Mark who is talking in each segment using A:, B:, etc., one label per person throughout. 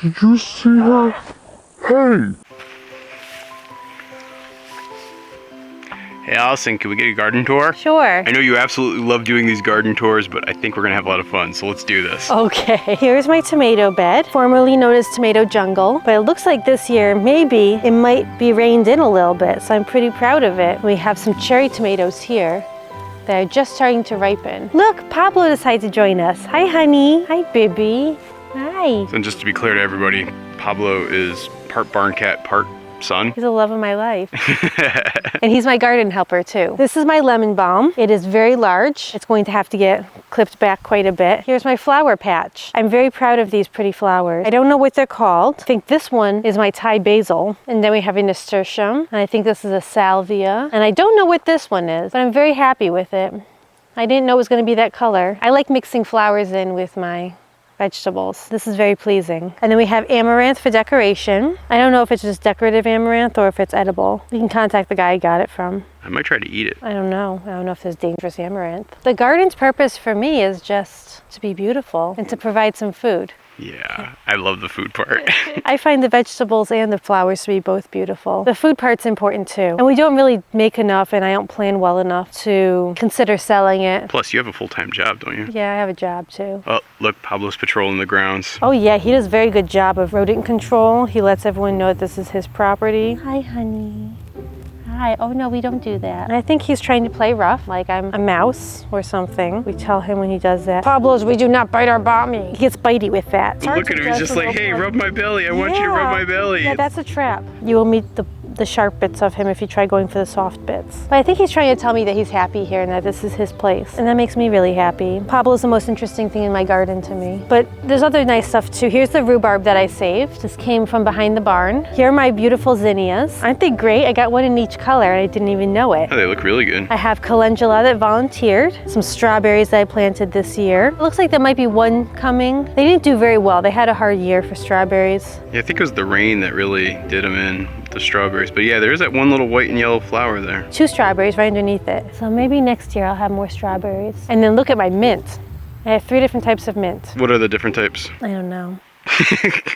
A: Did you see her? Hey!
B: Hey Allison, can we get a garden tour?
C: Sure.
B: I know you absolutely love doing these garden tours, but I think we're gonna have a lot of fun, so let's do this.
C: Okay, here's my tomato bed, formerly known as tomato jungle, but it looks like this year maybe it might be reined in a little bit, so I'm pretty proud of it. We have some cherry tomatoes here that are just starting to ripen. Look, Pablo decided to join us. Hi, honey. Hi, baby. Hi.
B: And just to be clear to everybody, Pablo is part barn cat, part son.
C: He's the love of my life. And he's my garden helper too. This is my lemon balm. It is very large. It's going to have to get clipped back quite a bit. Here's my flower patch. I'm very proud of these pretty flowers. I don't know what they're called. I think this one is my Thai basil. And then we have a nasturtium. And I think this is a salvia. And I don't know what this one is, but I'm very happy with it. I didn't know it was going to be that color. I like mixing flowers in with my vegetables. This is very pleasing. And then we have amaranth for decoration. I don't know if it's just decorative amaranth or if it's edible. You can contact the guy I got it from.
B: I might try to eat it.
C: I don't know. I don't know if there's dangerous amaranth. The garden's purpose for me is just to be beautiful and to provide some food.
B: Yeah, I love the food part.
C: I find the vegetables and the flowers to be both beautiful. The food part's important too. And we don't really make enough, and I don't plan well enough to consider selling it.
B: Plus, you have a full-time job, don't you?
C: Yeah, I have a job too.
B: Oh, look, Pablo's patrolling the grounds.
C: Oh yeah, he does a very good job of rodent control. He lets everyone know that this is his property. Hi, honey. Hi. Oh no, we don't do that. And I think he's trying to play rough, like I'm a mouse or something. We tell him when he does that, Pablo's, we do not bite our bommy. He gets bitey with that.
B: Look at him, he's just like, hey, rub my belly. I want you to rub my belly.
C: Yeah, that's a trap. You will meet the sharp bits of him if you try going for the soft bits. But I think he's trying to tell me that he's happy here and that this is his place. And that makes me really happy. Pablo's the most interesting thing in my garden to me. But there's other nice stuff too. Here's the rhubarb that I saved. This came from behind the barn. Here are my beautiful zinnias. Aren't they great? I got one in each color and I didn't even know it.
B: Oh, they look really good.
C: I have calendula that volunteered. Some strawberries that I planted this year. It looks like there might be one coming. They didn't do very well. They had a hard year for strawberries.
B: Yeah, I think it was the rain that really did them in, the strawberries. But yeah, there's that one little white and yellow flower there.
C: 2 strawberries right underneath it. So maybe next year I'll have more strawberries. And then look at my mint. I have 3 different types of mint.
B: What are the different types?
C: I don't know.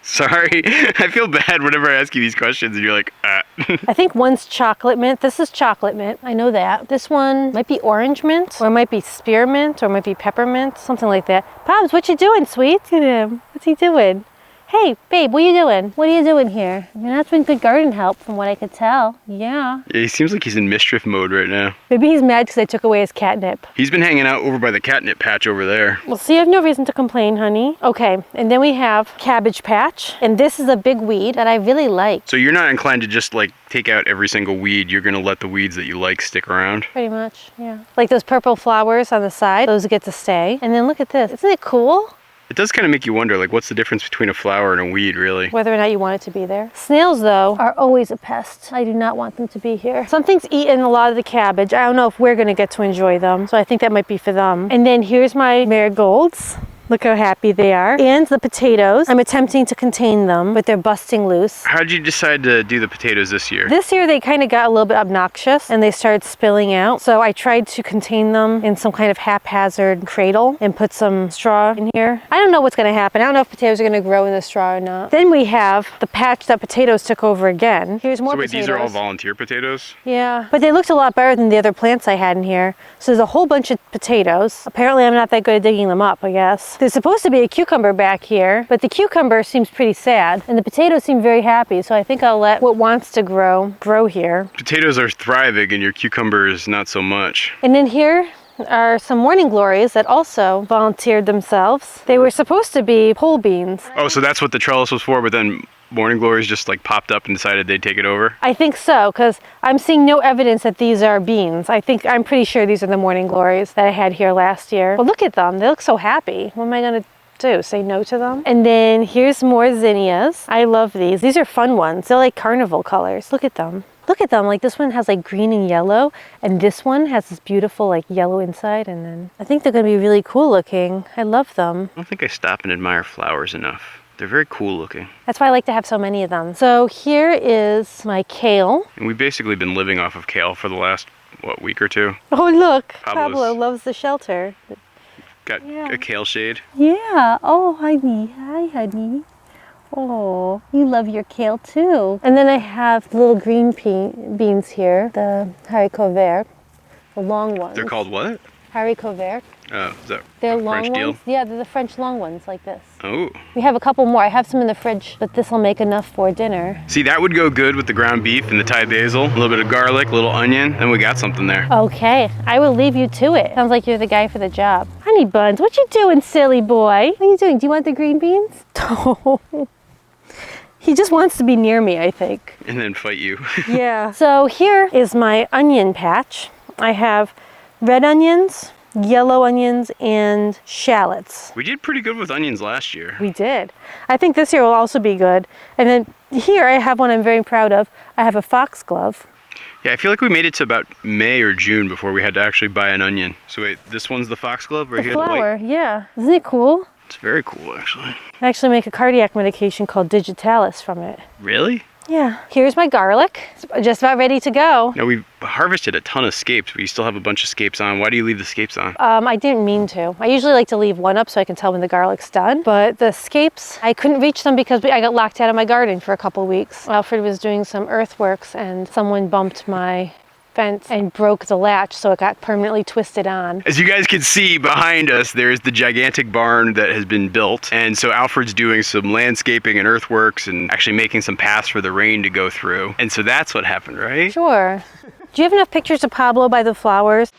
B: Sorry, I feel bad whenever I ask you these questions and you're like, ah.
C: I think one's chocolate mint. This is chocolate mint. I know that. This one might be orange mint, or it might be spearmint, or it might be peppermint, something like that. Pops, what you doing, sweet? Look at him. What's he doing? Hey, babe, what are you doing? What are you doing here? I mean, that's been good garden help from what I could tell. Yeah.
B: Yeah, he seems like he's in mischief mode right now.
C: Maybe he's mad because I took away his catnip.
B: He's been hanging out over by the catnip patch over there.
C: Well, see, you have no reason to complain, honey. Okay, and then we have cabbage patch. And this is a big weed that I really like.
B: So you're not inclined to just like take out every single weed. You're gonna let the weeds that you like stick around?
C: Pretty much, yeah. Like those purple flowers on the side, those get to stay. And then look at this. Isn't it cool?
B: It does kind of make you wonder, like, what's the difference between a flower and a weed, really?
C: Whether or not you want it to be there. Snails, though, are always a pest. I do not want them to be here. Something's eaten a lot of the cabbage. I don't know if we're gonna get to enjoy them, so I think that might be for them. And then here's my marigolds. Look how happy they are. And the potatoes. I'm attempting to contain them, but they're busting loose.
B: How did you decide to do the potatoes this year?
C: This year they kind of got a little bit obnoxious and they started spilling out. So I tried to contain them in some kind of haphazard cradle and put some straw in here. I don't know what's gonna happen. I don't know if potatoes are gonna grow in the straw or not. Then we have the patch that potatoes took over again. Here's more potatoes.
B: So wait, these are all volunteer potatoes?
C: Yeah, but they looked a lot better than the other plants I had in here. So there's a whole bunch of potatoes. Apparently I'm not that good at digging them up, I guess. There's supposed to be a cucumber back here, but the cucumber seems pretty sad and the potatoes seem very happy, so I think I'll let what wants to grow here.
B: Potatoes are thriving and your cucumbers not so much.
C: And then here are some morning glories that also volunteered themselves. They were supposed to be pole beans.
B: Oh, so that's what the trellis was for, but then morning glories just like popped up and decided they'd take it over?
C: I think so, because I'm seeing no evidence that these are beans. I'm pretty sure these are the morning glories that I had here last year. But look at them, they look so happy. What am I gonna do, say no to them? And then here's more zinnias. I love these. These are fun ones. They're like carnival colors. Look at them. Look at them, like this one has like green and yellow, and this one has this beautiful like yellow inside, and then I think they're gonna be really cool looking. I love them.
B: I don't think I stop and admire flowers enough. They're very cool looking.
C: That's why I like to have so many of them. So here is my kale.
B: And we've basically been living off of kale for the last, what, week or two?
C: Oh look,
B: Pablo's
C: Pablo loves the shelter.
B: Got a kale shade.
C: Yeah, oh honey, hi honey. Oh, you love your kale too. And then I have little green beans here, the haricots verts, the long ones.
B: They're called what?
C: Haricots verts.
B: Oh, is that
C: They're
B: a
C: long
B: French deal?
C: ones. Yeah, they're the French long ones like this.
B: Oh.
C: We have a couple more. I have some in the fridge, but this will make enough for dinner.
B: See, that would go good with the ground beef and the Thai basil. A little bit of garlic, a little onion, and we got something there.
C: Okay, I will leave you to it. Sounds like you're the guy for the job. Honey buns, what you doing, silly boy? What are you doing? Do you want the green beans? He just wants to be near me, I think.
B: And then fight you.
C: Yeah. So here is my onion patch. I have red onions, yellow onions, and shallots.
B: We did pretty good with onions last year.
C: We did. I think this year will also be good. And then here I have one I'm very proud of. I have a foxglove.
B: Yeah, I feel like we made it to about May or June before we had to actually buy an onion. So wait, this one's the foxglove right here?
C: Flower,
B: The white?
C: yeah. Isn't it cool?
B: It's very cool, actually.
C: I actually make a cardiac medication called digitalis from it.
B: Really?
C: Yeah. Here's my garlic. It's just about ready to go.
B: Now, we've harvested a ton of scapes, but you still have a bunch of scapes on. Why do you leave the scapes on?
C: I didn't mean to. I usually like to leave one up so I can tell when the garlic's done. But the scapes, I couldn't reach them because I got locked out of my garden for a couple weeks. Alfred was doing some earthworks and someone bumped my fence and broke the latch, so it got permanently twisted on.
B: As you guys can see behind us, there's the gigantic barn that has been built. And so Alfred's doing some landscaping and earthworks and actually making some paths for the rain to go through. And so that's what happened, right?
C: Sure. Do you have enough pictures of Pablo by the flowers?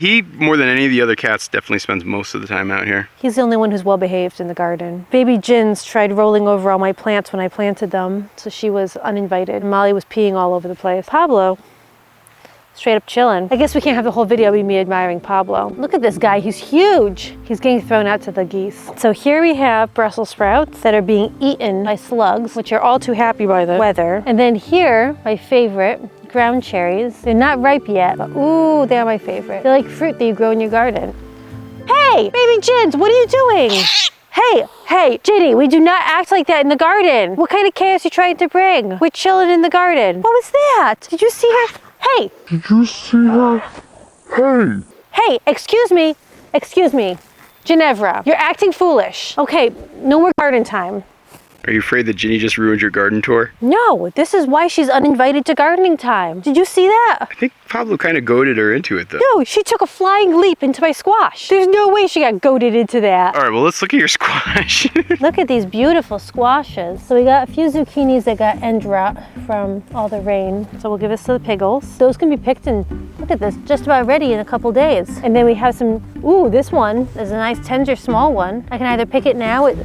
B: He, more than any of the other cats, definitely spends most of the time out here.
C: He's the only one who's well behaved in the garden. Baby Jins tried rolling over all my plants when I planted them, so she was uninvited. Molly was peeing all over the place. Pablo, straight up chilling. I guess we can't have the whole video be me admiring Pablo. Look at this guy, he's huge. He's getting thrown out to the geese. So here we have Brussels sprouts that are being eaten by slugs, which are all too happy by the weather. And then here, my favorite, ground cherries. They're not ripe yet, but ooh, they're my favorite. They're like fruit that you grow in your garden. Hey, baby Jins, what are you doing? Hey, Ginny, we do not act like that in the garden. What kind of chaos you trying to bring? We're chilling in the garden. What was that? Did you see her? Hey.
A: Did you see her? Hey.
C: Hey, excuse me. Ginevra, you're acting foolish. Okay, no more garden time.
B: Are you afraid that Ginny just ruined your garden tour?
C: No, this is why she's uninvited to gardening time. Did you see that?
B: I think Pablo kind of goaded her into it, though.
C: No, she took a flying leap into my squash. There's no way she got goaded into that.
B: All right, well, let's look at your squash.
C: Look at these beautiful squashes. So we got a few zucchinis that got end rot from all the rain. So we'll give this to the piggles. Those can be picked and look at this, just about ready in a couple days. And then we have some, ooh, this one is a nice tender small one. I can either pick it now at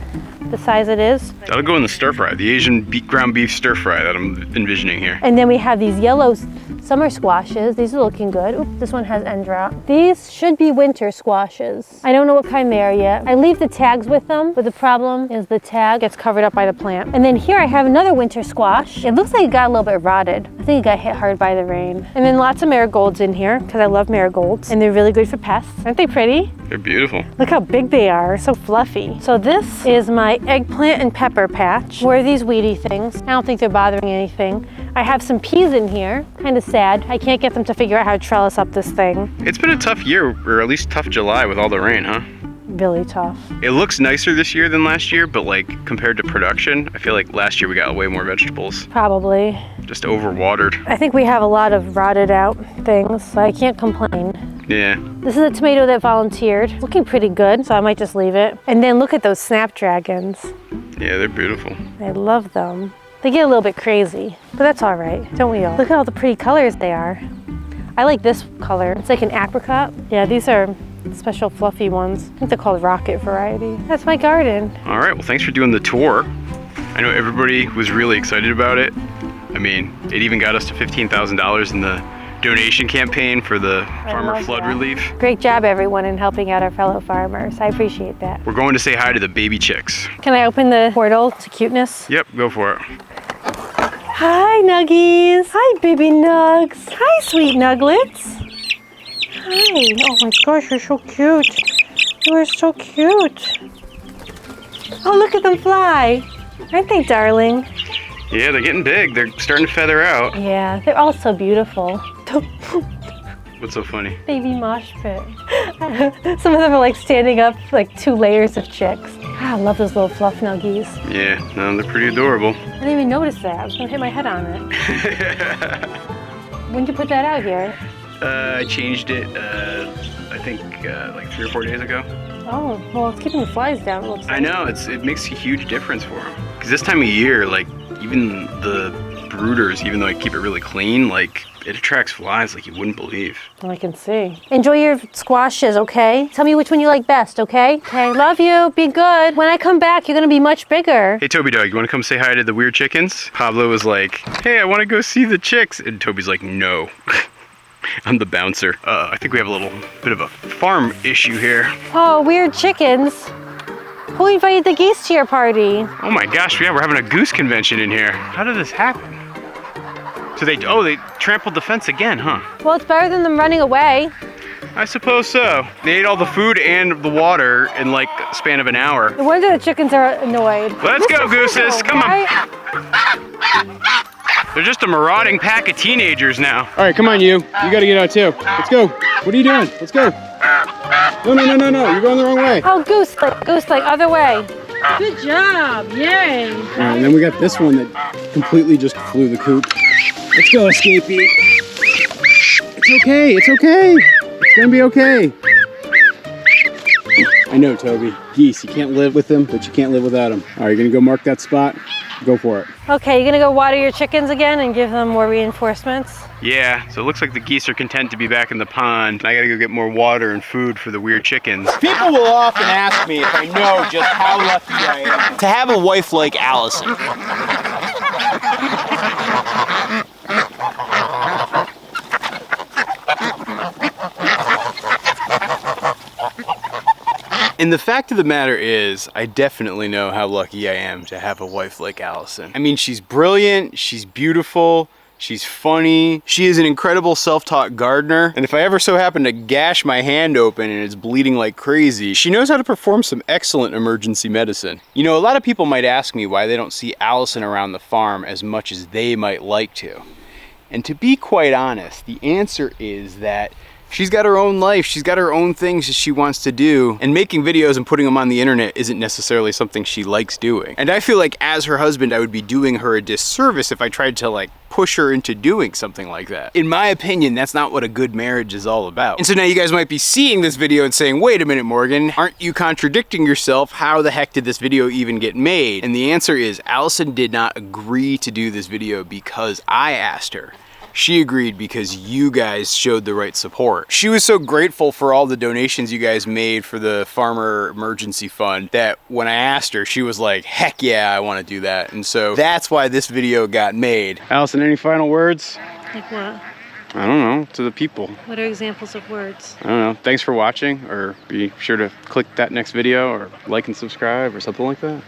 C: the size it is.
B: That'll go in the stir fry, the Asian ground beef stir fry that I'm envisioning here.
C: And then we have these yellow summer squashes. These are looking good. Oop, this one has end rot. These should be winter squashes. I don't know what kind they are yet. I leave the tags with them, but the problem is the tag gets covered up by the plant. And then here I have another winter squash. It looks like it got a little bit rotted. I think it got hit hard by the rain. And then lots of marigolds in here because I love marigolds and they're really good for pests. Aren't they pretty?
B: They're beautiful.
C: Look how big they are, so fluffy. So this is my eggplant and pepper patch. Where are these weedy things? I don't think they're bothering anything. I have some peas in here, kind of sad. I can't get them to figure out how to trellis up this thing.
B: It's been a tough year, or at least tough July with all the rain, huh?
C: Really tough.
B: It looks nicer this year than last year, but like compared to production, I feel like last year we got way more vegetables.
C: Probably.
B: Just overwatered.
C: I think we have a lot of rotted out things, so I can't complain.
B: Yeah.
C: This is a tomato that volunteered. It's looking pretty good, so I might just leave it. And then look at those snapdragons.
B: Yeah, they're beautiful.
C: I love them. They get a little bit crazy, but that's all right, don't we all? Look at all the pretty colors they are. I like this color. It's like an apricot. Yeah, these are special fluffy ones. I think they're called rocket variety. That's my garden.
B: All right, well, thanks for doing the tour. I know everybody was really excited about it. I mean, it even got us to $15,000 in the donation campaign for the farmer flood relief.
C: Great job, everyone, in helping out our fellow farmers. I appreciate that.
B: We're going to say hi to the baby chicks.
C: Can I open the portal to cuteness?
B: Yep, go for it.
C: Hi, Nuggies. Hi, baby Nugs. Hi, sweet Nuglets. Hi. Oh my gosh, you're so cute. You are so cute. Oh, look at them fly. Aren't they darling?
B: Yeah, they're getting big. They're starting to feather out.
C: Yeah, they're all so beautiful.
B: What's so funny?
C: Baby mosh pit. Some of them are like standing up like 2 layers of chicks. Ah, I love those little fluff nuggies.
B: Yeah, no, they're pretty adorable.
C: I didn't even notice that. I was gonna hit my head on it. When did you put that out here?
B: I changed it, I think like 3 or 4 days ago.
C: Oh, well, it's keeping the flies down, it looks like.
B: I know, it makes a huge difference for them. Because this time of year, like, even the brooders, even though I keep it really clean, like, it attracts flies like you wouldn't believe.
C: I can see. Enjoy your squashes, okay? Tell me which one you like best, okay? Okay, love you, be good. When I come back, you're gonna be much bigger.
B: Hey, Toby Dog, you want to come say hi to the weird chickens? Pablo was like, hey, I want to go see the chicks. And Toby's like, no. I'm the bouncer. I think we have a little bit of a farm issue here.
C: Oh, weird chickens. Who invited the geese to your party?
B: Oh my gosh, yeah, we're having a goose convention in here. How did this happen? So they trampled the fence again, huh?
C: Well, it's better than them running away.
B: I suppose so. They ate all the food and the water in like a span of an hour.
C: No wonder the chickens are annoyed.
B: Let's go, gooses, come on.
C: Right?
B: They're just a marauding pack of teenagers now.
D: All right, come on, you. You got to get out too. Let's go. What are you doing? Let's go. No, no, no, no, no. You're going the wrong way.
C: Oh, goose leg, other way. Good job, yay.
D: All right, and then we got this one that completely just flew the coop. Let's go, Escapee. It's okay, it's okay. It's gonna be okay. I know, Toby. Geese, you can't live with them, but you can't live without them. All right, you're gonna go mark that spot? Go for it.
C: Okay, you're gonna go water your chickens again and give them more reinforcements?
B: Yeah, so it looks like the geese are content to be back in the pond. I gotta go get more water and food for the weird chickens.
E: People will often ask me if I know just how lucky I am to have a wife like Allison.
B: And the fact of the matter is, I definitely know how lucky I am to have a wife like Allison. I mean, she's brilliant, she's beautiful, she's funny, she is an incredible self-taught gardener, and if I ever so happen to gash my hand open and it's bleeding like crazy, she knows how to perform some excellent emergency medicine. You know, a lot of people might ask me why they don't see Allison around the farm as much as they might like to. And to be quite honest, the answer is that she's got her own life, she's got her own things that she wants to do, and making videos and putting them on the internet isn't necessarily something she likes doing. And I feel like as her husband, I would be doing her a disservice if I tried to like push her into doing something like that. In my opinion, that's not what a good marriage is all about. And so now you guys might be seeing this video and saying, wait a minute, Morgan, aren't you contradicting yourself? How the heck did this video even get made? And the answer is, Allison did not agree to do this video because I asked her. She agreed because you guys showed the right support. She was so grateful for all the donations you guys made for the Farmer Emergency Fund that when I asked her, she was like, heck yeah, I want to do that. And so that's why this video got made. Allison, any final words?
C: Like what?
B: I don't know, to the people.
C: What are examples of words?
B: I don't know. Thanks for watching, or be sure to click that next video or like and subscribe or something like that.